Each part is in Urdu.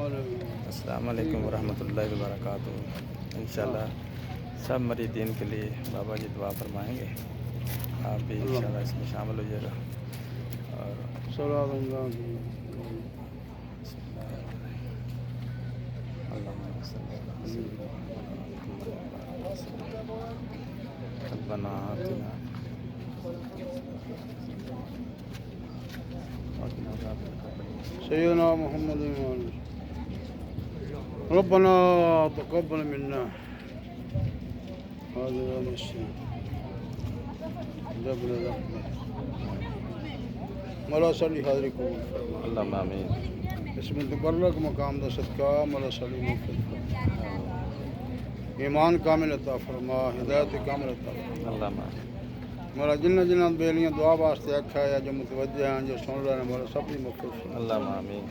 السلام علیکم ورحمۃ اللہ وبرکاتہ۔ انشاءاللہ سب مریدین کے لیے بابا جی دعا فرمائیں گے، آپ بھی انشاءاللہ اس میں شامل ہو جائے گا۔ اور اللہم صلی علی سیدنا ربنا آتنا سيدنا محمد ربنا تقبل منا هذا المسجد جبل الرحمة مولا صلی حاضری قبول فرما۔ اللہم آمین۔ اس متبرک مقام دا صدقہ مولا صلی مغفرت فرما، ایمان کامل عطا فرما، ہدایت کامل عطا فرما۔ اللہم آمین۔ مولا جنہ جنہ بیلیاں دعا واسطے آکھا ہے، جو متوجہ ہیں، جو سن رہے ہیں، مولا سب کی مغفرت فرما۔ اللہم آمین۔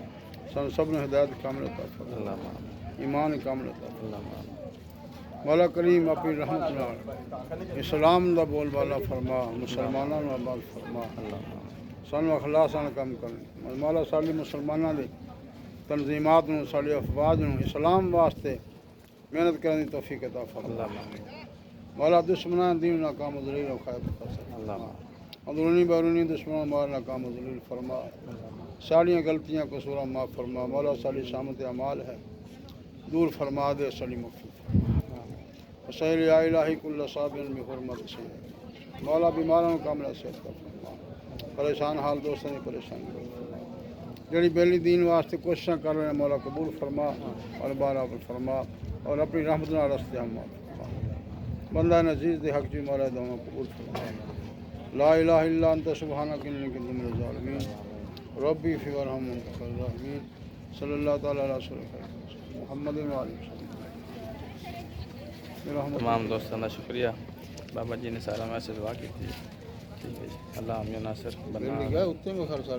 سن سب نے ہدایت کامل عطا فرما، اللہم آمین۔ ایمان کامل عطا فرما۔ اللہم آمین۔ مولا کریم اپنی رحمت نال اسلام دا بول بالا فرما، مسلماناں نوں آباد فرما، اللہم آمین۔ سانو اخلاص نال کم کرن۔ مولا سالی مسلماناں دے تنظیمات نوں، سالی افواج نوں اسلام واسطے محنت کرنے کی توفیق عطا فرما۔ اللہم آمین۔ مولا دشمنان دین ناکام و ذلیل و خائب فرما، اللہم آمین۔ اندرونی بیرونی دشمنوں مار ناکام و ذلیل فرما، سالیاں غلطیاں قصوراں معاف فرما۔ مولا سالی شامت اعمال ہے دور فرما دے، سالی مغفرت فرما۔ وسائل یا الہی کل صابر بحرمت سید، مولا بیماروں کو کاملہ صحت کا فرما، پریشان حال دوستوں کی پریشانی دور فرما، جڑی بیلی دین واسطے کوششاں کر رہے ہیں، مولا قبول فرما اور بارابر فرما، اور اپنی رحمت نال راستے ہم معاف فرما۔ بندہ نزیز دے حق جی مولا دونوں قبول فرما۔ لا الہ الا انت سبحانک انی کنت من الظالمین، ربی فی ورحم وانت خیر الراحمین۔ صلی اللہ تعالی علیہ وسلم محمد و آلہ وسلم۔ تمام دوستوں کا شکریہ، بابا جی نے سارا میں سے دعا کی تھی۔ ٹھیک ہے جی، اللہ عامیہ ناصر بنا اتنے میں خرچ